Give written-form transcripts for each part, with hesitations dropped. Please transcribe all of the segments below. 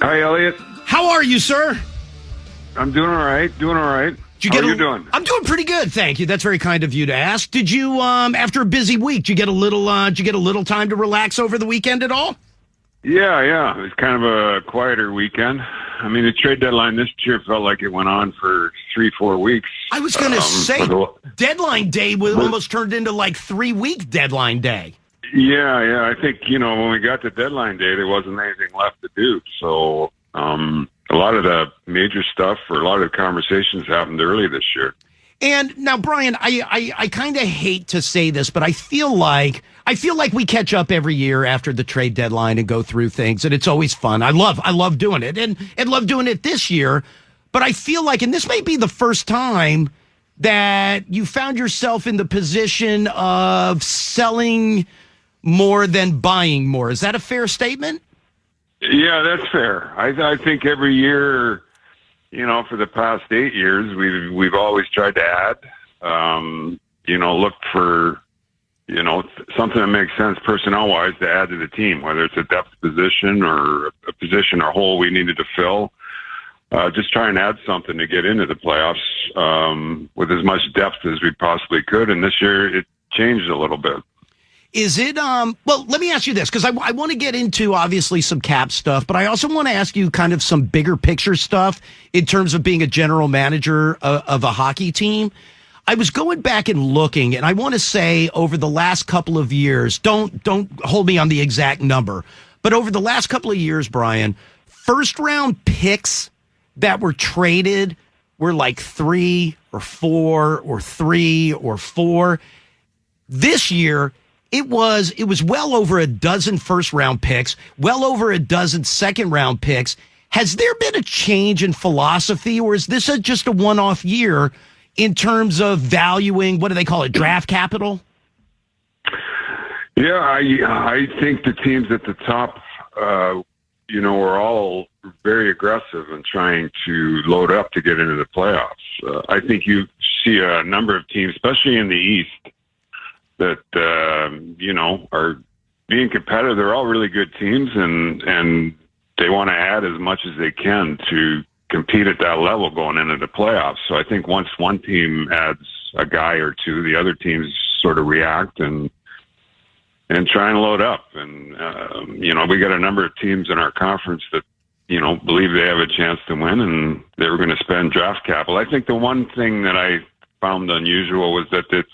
Hi, Elliot. How are you, sir? I'm doing all right. How are you doing? I'm doing pretty good, thank you. That's very kind of you to ask. Did you, after a busy week, did you get a little time to relax over the weekend at all? Yeah. It was kind of a quieter weekend. I mean, the trade deadline this year felt like it went on for 3-4 weeks. I was going to say, deadline day almost turned into like 3-week deadline day. Yeah. I think, when we got to deadline day, there wasn't anything left to do. So a lot of the major stuff or a lot of the conversations happened early this year. And now, Brian, I kind of hate to say this, but I feel like we catch up every year after the trade deadline and go through things, and it's always fun. I love doing it, and love doing it this year. But I feel like, and this may be the first time that you found yourself in the position of selling more than buying more. Is that a fair statement? Yeah, that's fair. I think every year, for the past 8 years, we've always tried to add, look for, something that makes sense personnel-wise to add to the team, whether it's a depth position or a position or hole we needed to fill. Just try and add something to get into the playoffs with as much depth as we possibly could. And this year it changed a little bit. Is it, well, let me ask you this, because I want to get into, obviously, some cap stuff, but I also want to ask you kind of some bigger picture stuff in terms of being a general manager of a hockey team. I was going back and looking, and I want to say over the last couple of years, don't hold me on the exact number, but over the last couple of years, Brian, first-round picks that were traded were like 3 or 4 or 3 or 4. This year, it was well over a dozen first-round picks, well over a dozen second-round picks. Has there been a change in philosophy, or is this just a one-off year in terms of valuing, what do they call it, draft capital? Yeah, I think the teams at the top, are all very aggressive in trying to load up to get into the playoffs. I think you see a number of teams, especially in the East, that, are being competitive. They're all really good teams, and they want to add as much as they can to compete at that level going into the playoffs. So I think once one team adds a guy or two, the other teams sort of react and try and load up. And, we got a number of teams in our conference that, believe they have a chance to win, and they were going to spend draft capital. I think the one thing that I found unusual was that it's,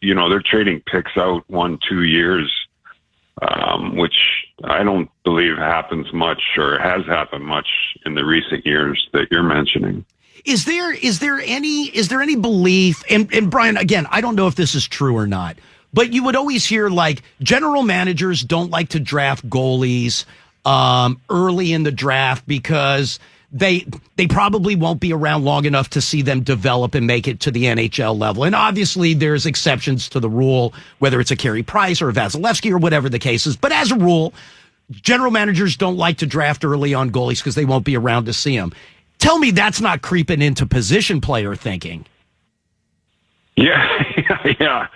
they're trading picks out 1-2 years, which I don't believe happens much or has happened much in the recent years that you're mentioning. Is there any belief, and Brian, again, I don't know if this is true or not, but you would always hear like general managers don't like to draft goalies early in the draft because they probably won't be around long enough to see them develop and make it to the NHL level. And obviously there's exceptions to the rule, whether it's a Carey Price or a Vasilevsky or whatever the case is. But as a rule, general managers don't like to draft early on goalies because they won't be around to see them. Tell me that's not creeping into position player thinking. Yeah.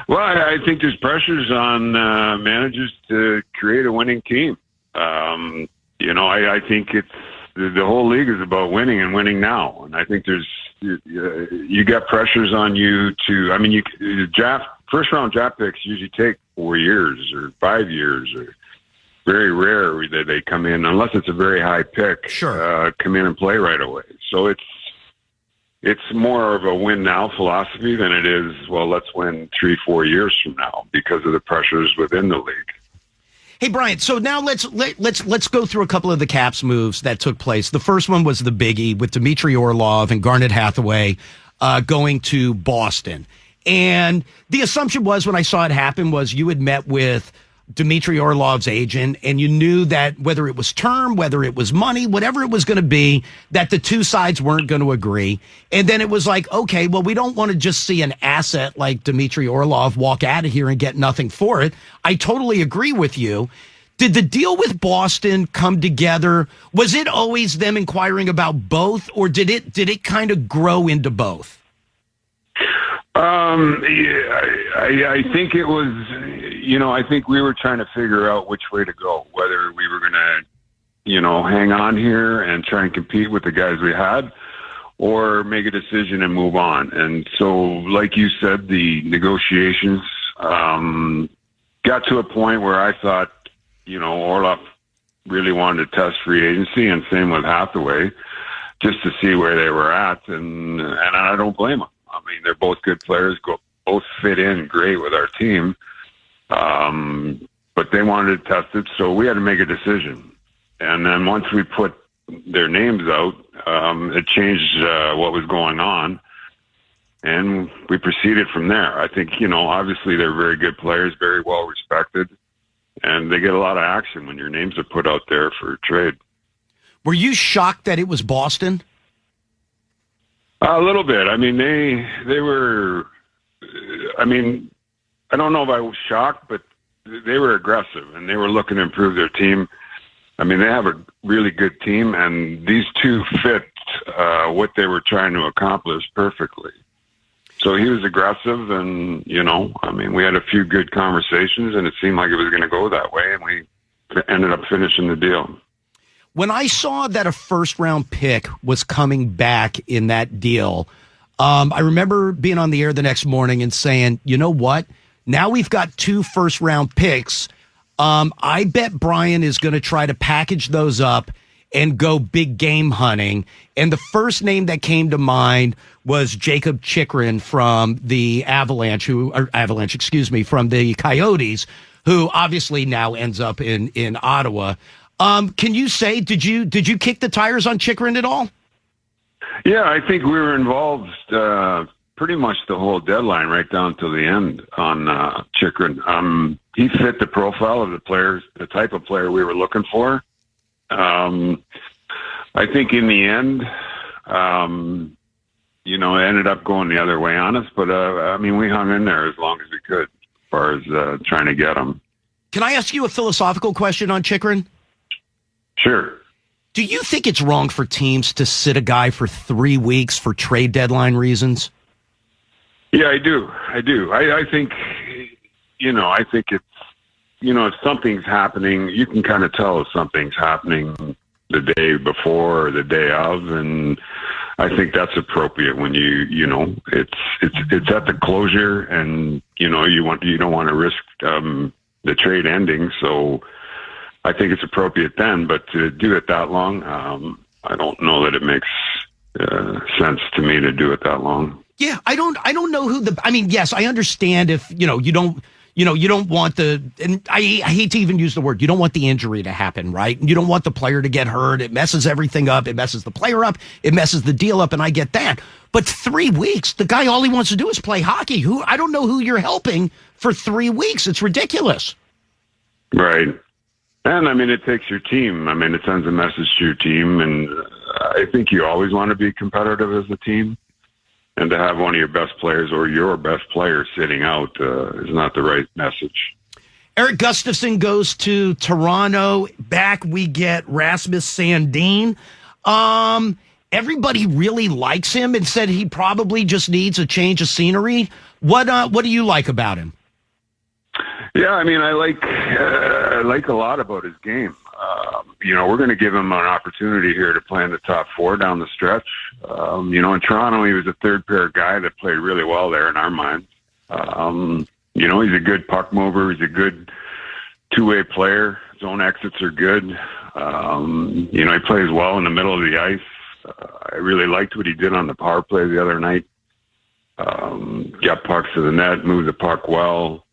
Well, I think there's pressures on managers to create a winning team. I think it's, the whole league is about winning and winning now. And I think you got pressures on you to, first round draft picks usually take 4 years or 5 years, or very rare that they come in, unless it's a very high pick, come in and play right away. So it's more of a win now philosophy than it is, well, let's win 3-4 years from now because of the pressures within the league. Hey, Brian, so now let's go through a couple of the Caps moves that took place. The first one was the biggie with Dmitry Orlov and Garnet Hathaway going to Boston. And the assumption was, when I saw it happen, was you had met with Dmitry Orlov's agent, and you knew that whether it was term, whether it was money, whatever it was going to be, that the two sides weren't going to agree. And then it was like, okay, well, we don't want to just see an asset like Dmitry Orlov walk out of here and get nothing for it. I totally agree with you. Did the deal with Boston come together? Was it always them inquiring about both, or did it kind of grow into both? I think it was, I think we were trying to figure out which way to go, whether we were going to, hang on here and try and compete with the guys we had, or make a decision and move on. And so, like you said, the negotiations got to a point where I thought, Orlov really wanted to test free agency, and same with Hathaway, just to see where they were at. And I don't blame them. I mean, they're both good players, both fit in great with our team. But they wanted to test it, so we had to make a decision. And then once we put their names out, it changed what was going on, and we proceeded from there. I think, obviously they're very good players, very well respected, and they get a lot of action when your names are put out there for trade. Were you shocked that it was Boston? A little bit. I mean, they were, I don't know if I was shocked, but they were aggressive, and they were looking to improve their team. I mean, they have a really good team, and these two fit what they were trying to accomplish perfectly. So he was aggressive, and, we had a few good conversations, and it seemed like it was going to go that way, and we ended up finishing the deal. When I saw that a first-round pick was coming back in that deal, I remember being on the air the next morning and saying, you know what? Now we've got 2 first-round picks. I bet Brian is going to try to package those up and go big game hunting. And the first name that came to mind was Jacob Chikrin from the from the Coyotes, who obviously now ends up in Ottawa. Can you say, did you kick the tires on Chikrin at all? Yeah, I think we were involved pretty much the whole deadline, right down to the end on Chikrin. He fit the profile of the type of player we were looking for. I think in the end, it ended up going the other way on us. But, we hung in there as long as we could as far as trying to get him. Can I ask you a philosophical question on Chikrin? Sure. Do you think it's wrong for teams to sit a guy for 3 weeks for trade deadline reasons? Yeah, I do. I think, I think it's, if something's happening, you can kind of tell if something's happening the day before or the day of, and I think that's appropriate when it's at the closure, and you don't want to risk the trade ending, so I think it's appropriate then. But to do it that long, I don't know that it makes sense to me to do it that long. Yeah, I don't know who yes, I understand if, you don't want and I hate to even use the word, you don't want the injury to happen, right? You don't want the player to get hurt. It messes everything up. It messes the player up. It messes the deal up, and I get that. But 3 weeks, the guy, all he wants to do is play hockey. I don't know who you're helping for 3 weeks. It's ridiculous. Right. And, it takes your team. It sends a message to your team, and I think you always want to be competitive as a team. And to have one of your best players or your best player sitting out is not the right message. Eric Gustafsson goes to Toronto. Back we get Rasmus Sandin. Everybody really likes him and said he probably just needs a change of scenery. What do you like about him? Yeah, I like a lot about his game. We're going to give him an opportunity here to play in the top 4 down the stretch. In Toronto, he was a third pair guy that played really well there in our minds. He's a good puck mover. He's a good two-way player. His own exits are good. He plays well in the middle of the ice. I really liked what he did on the power play the other night. Got pucks to the net, moved the puck well.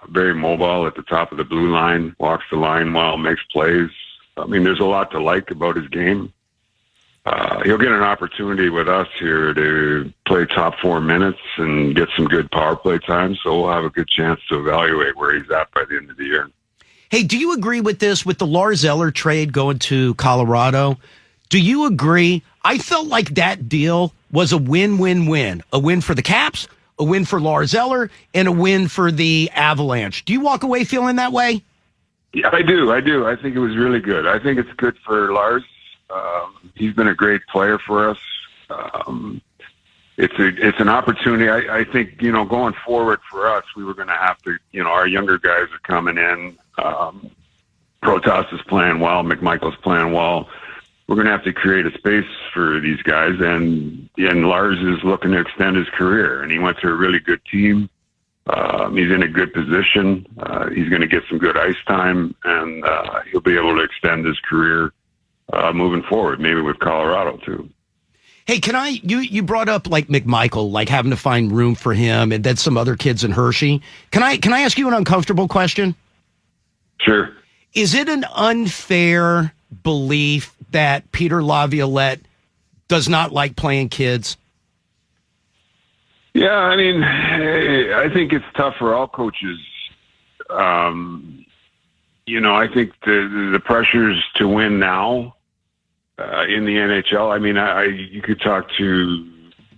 Very mobile at the top of the blue line, walks the line well, makes plays. There's a lot to like about his game. He'll get an opportunity with us here to play top 4 minutes and get some good power play time, so we'll have a good chance to evaluate where he's at by the end of the year. Hey, do you agree with this, with the Lars Eller trade going to Colorado? Do you agree? I felt like that deal was a win-win-win. A win for the Caps, a win for Lars Eller, and a win for the Avalanche. Do you walk away feeling that way? Yeah, I do. I think it was really good. I think it's good for Lars. He's been a great player for us. It's an opportunity. I think, going forward for us, we were going to have to, our younger guys are coming in. Protas is playing well. McMichael's playing well. We're going to have to create a space for these guys, and Lars is looking to extend his career, and he went to a really good team. He's in a good position. He's going to get some good ice time, and he'll be able to extend his career moving forward, maybe with Colorado too. Hey, you brought up like McMichael, like having to find room for him, and then some other kids in Hershey. Can I ask you an uncomfortable question? Sure. Is it an unfair belief that Peter Laviolette does not like playing kids? Yeah, I mean, I think it's tough for all coaches. I think the pressures to win now in the NHL. I mean, you could talk to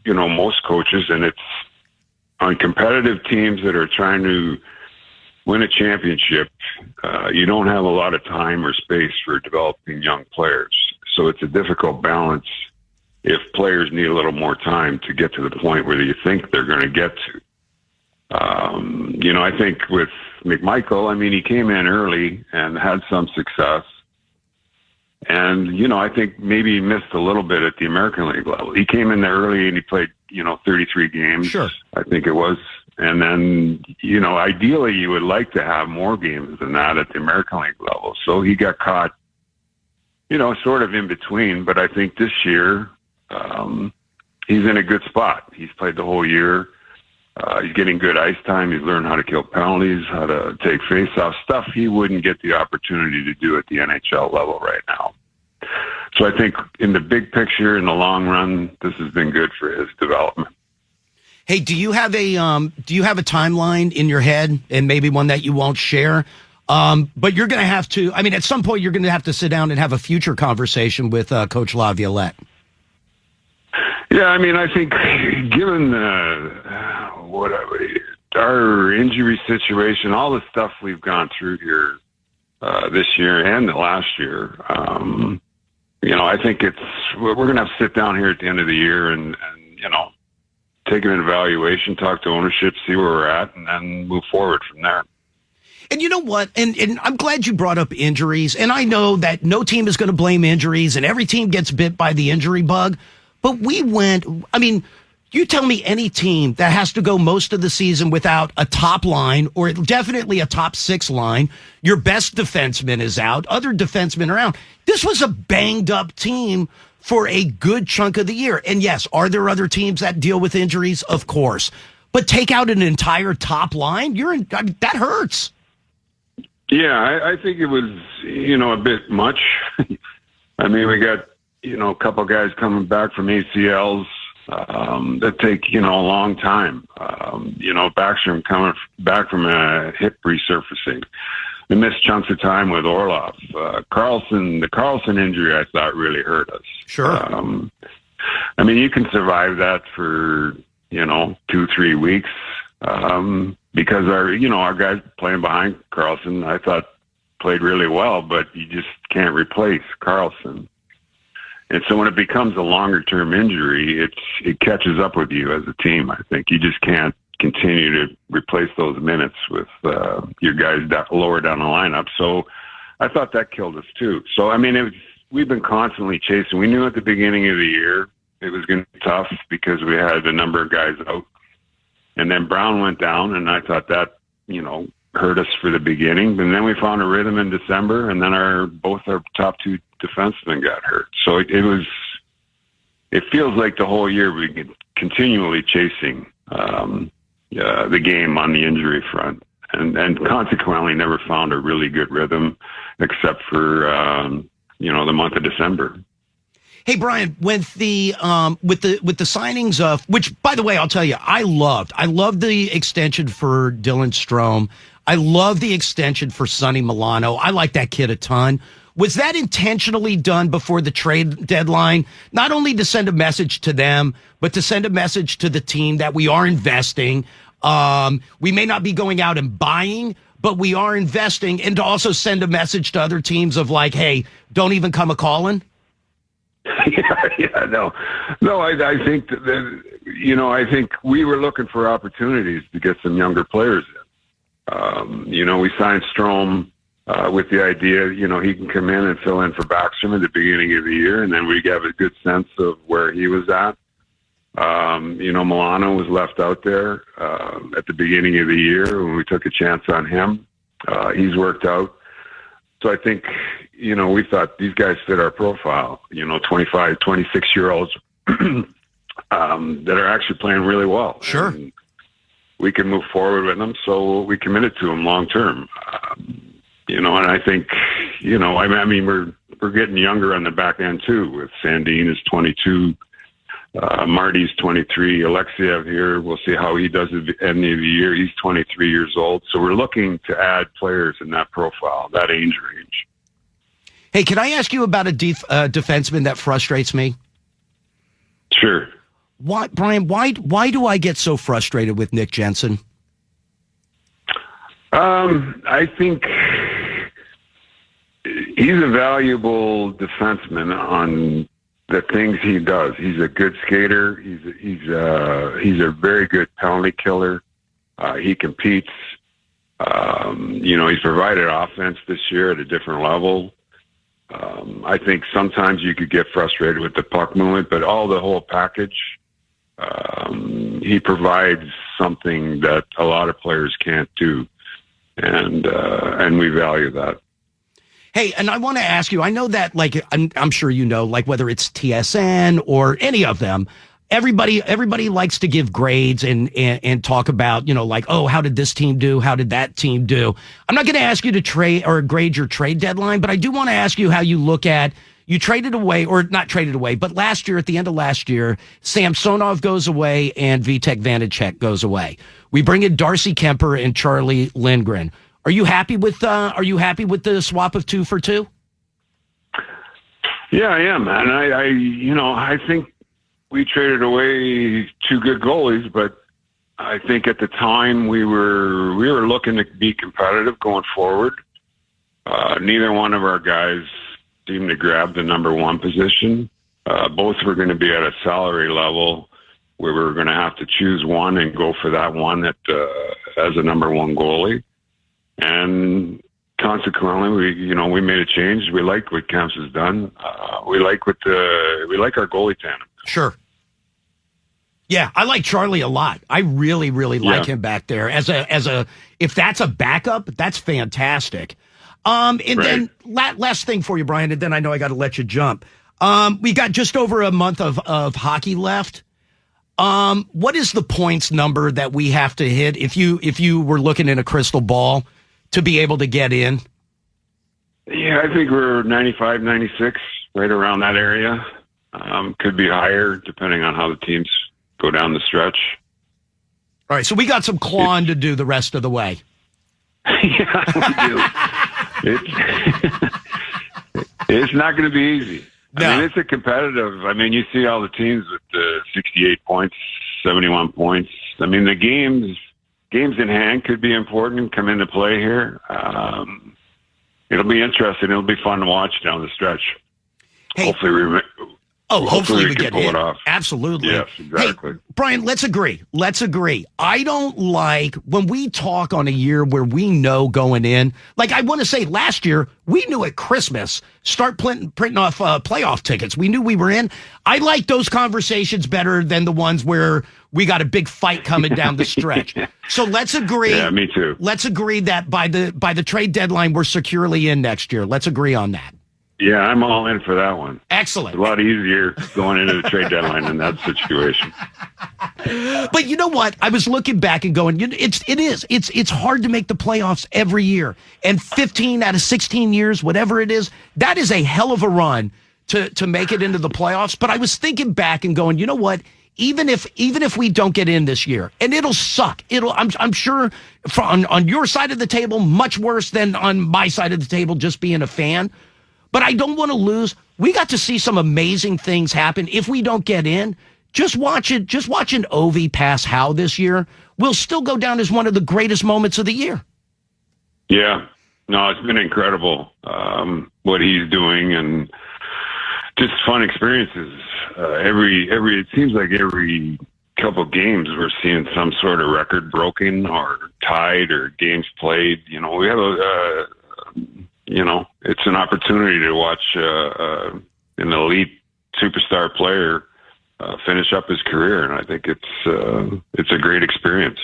most coaches, and it's on competitive teams that are trying to win a championship. You don't have a lot of time or space for developing young players, so it's a difficult balance. If players need a little more time to get to the point where you think they're going to get to. I think with McMichael, I mean, he came in early and had some success. And, I think maybe he missed a little bit at the American League level. He came in there early and he played, 33 games. Sure. I think it was. And then, ideally you would like to have more games than that at the American League level. So he got caught, sort of in between. But I think this year, he's in a good spot. He's played the whole year. He's getting good ice time. He's learned how to kill penalties, how to take faceoff, stuff he wouldn't get the opportunity to do at the NHL level right now. So I think in the big picture, in the long run, this has been good for his development. Hey, do you have a timeline in your head, and maybe one that you won't share? But you're going to have to. I mean, at some point, you're going to have to sit down and have a future conversation with Coach Laviolette. Yeah, I mean, I think given our injury situation, all the stuff we've gone through here this year and the last year, I think we're going to have to sit down here at the end of the year and take an evaluation, talk to ownership, see where we're at, and then move forward from there. And you know what? And I'm glad you brought up injuries. And I know that no team is going to blame injuries, and every team gets bit by the injury bug. But you tell me any team that has to go most of the season without a top line, or definitely a top six line. Your best defenseman is out. Other defensemen are out. This was a banged up team for a good chunk of the year. And yes, are there other teams that deal with injuries? Of course. But take out an entire top line, that hurts. Yeah, I think it was, a bit much. I mean, we got, a couple guys coming back from ACLs that take, a long time. Backstrom coming back from a hip resurfacing. They missed chunks of time with Orlov. The Carlson injury, I thought really hurt us. Sure. I mean, you can survive that for, 2-3 weeks. Because our guys playing behind Carlson, I thought played really well, but you just can't replace Carlson. And so when it becomes a longer term injury, it catches up with you as a team. I think you just can't continue to replace those minutes with your guys lower down the lineup. So I thought that killed us too. So I mean, we've been constantly chasing. We knew at the beginning of the year it was going to be tough because we had a number of guys out. And then Brown went down, and I thought that, hurt us for the beginning. And then we found a rhythm in December, and then both our top two defensemen got hurt. So it feels like the whole year we've been continually chasing the game on the injury front, and consequently never found a really good rhythm except for the month of December. Hey, Brian, with the signings of, which, by the way, I'll tell you, I loved the extension for Dylan Strome. I love the extension for Sonny Milano. I like that kid a ton. Was that intentionally done before the trade deadline, not only to send a message to them, but to send a message to the team that we are investing? We may not be going out and buying, but we are investing, and to also send a message to other teams of like, hey, don't even come a-calling? No. I think that I think we were looking for opportunities to get some younger players in. We signed Strome with the idea, he can come in and fill in for Backstrom at the beginning of the year, and then we have a good sense of where he was at. Milano was left out there at the beginning of the year when we took a chance on him. He's worked out. So I think, we thought these guys fit our profile, 25, 26-year-olds that are actually playing really well. Sure. And we can move forward with them, so we committed to them long term. And I think, we're getting younger on the back end too, with Sandin is 22, Marty's 23, Alexiev here, we'll see how he does at the end of the year. He's 23 years old. So we're looking to add players in that profile, that age range. Hey, can I ask you about a defenseman that frustrates me? Sure. Why, Brian, why do I get so frustrated with Nick Jensen? I think he's a valuable defenseman on the things he does. He's a good skater. He's a very good penalty killer. He competes. He's provided offense this year at a different level. I think sometimes you could get frustrated with the puck movement, but the whole package, he provides something that a lot of players can't do, and we value that. Hey, and I want to ask you, I know that, I'm sure whether it's TSN or any of them, everybody likes to give grades and talk about, how did this team do? How did that team do? I'm not going to ask you to trade or grade your trade deadline, but I do want to ask you how you look at, you traded away, or not traded away, but last year, at the end of last year, Samsonov goes away and Vitek Vanacek goes away. We bring in Darcy Kemper and Charlie Lindgren. Are you happy with the swap of 2 for 2? Yeah, I am, man. I think we traded away 2 good goalies, but I think at the time we were looking to be competitive going forward. Neither one of our guys seemed to grab the number 1 position. Both were going to be at a salary level where we were going to have to choose one and go for that one as a number 1 goalie. And consequently, we made a change. We like what Kemps has done. We like our goalie tandem. Sure. Yeah, I like Charlie a lot. I really, really like him back there as a. If that's a backup, that's fantastic. Then last thing for you, Brian, and then I know I got to let you jump. We got just over a month of hockey left. What is the points number that we have to hit if you were looking in a crystal ball to be able to get in? Yeah, I think we're 95, 96, right around that area. Could be higher depending on how the teams go down the stretch. All right, so we got some clawing to do the rest of the way. Yeah, we do. It's not going to be easy. No. I mean, it's a competitive. You see all the teams with the 68 points, 71 points. I mean, the games in hand could be important and come into play here. It'll be interesting. It'll be fun to watch down the stretch. Hey, hopefully we can get pull in. it off. Absolutely. Yes, exactly. Hey, Brian, let's agree. I don't like when we talk on a year where we know going in. Like, I want to say last year, we knew at Christmas, start printing off playoff tickets. We knew we were in. I like those conversations better than the ones where we got a big fight coming down the stretch. So let's agree. Yeah, me too. Let's agree that by the trade deadline, we're securely in next year. Let's agree on that. Yeah, I'm all in for that one. Excellent. It's a lot easier going into the trade deadline in that situation. But you know what? I was looking back and going, it's hard to make the playoffs every year. And 15 out of 16 years, whatever it is, that is a hell of a run to make it into the playoffs. But I was thinking back and going, you know what? Even if we don't get in this year, and it'll suck. I'm sure on your side of the table, much worse than on my side of the table, just being a fan. But I don't want to lose. We got to see some amazing things happen. If we don't get in, just watching Ovi pass Howe this year will still go down as one of the greatest moments of the year. Yeah. No, it's been incredible what he's doing, and just fun experiences. It seems like every couple games we're seeing some sort of record broken or tied or games played. We have it's an opportunity to watch an elite superstar player finish up his career, and I think it's a great experience.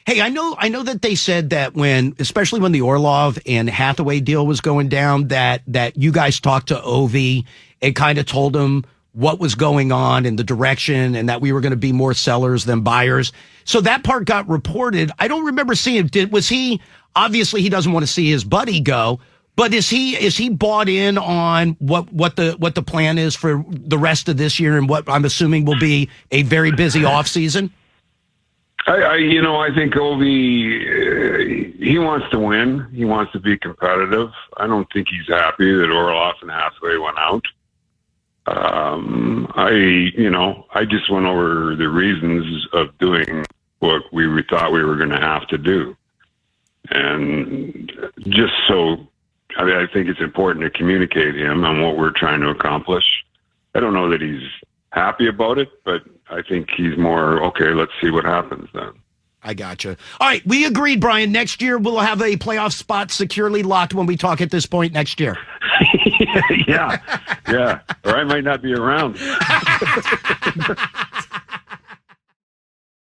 Hey, I know that they said that especially when the Orlov and Hathaway deal was going down, that you guys talked to Ovi and kind of told him what was going on in the direction, and that we were going to be more sellers than buyers. So that part got reported. I don't remember seeing it. Was he, obviously he doesn't want to see his buddy go, but is he bought in on what the plan is for the rest of this year and what I'm assuming will be a very busy offseason? I think Ovi, he wants to win. He wants to be competitive. I don't think he's happy that Orlov and Hathaway went out. I just went over the reasons of doing what we thought we were going to have to do. And just so, I think it's important to communicate him on what we're trying to accomplish. I don't know that he's happy about it, but I think he's more, okay, let's see what happens then. I gotcha. All right, we agreed, Brian. Next year, we'll have a playoff spot securely locked when we talk at this point next year. Yeah. Or I might not be around.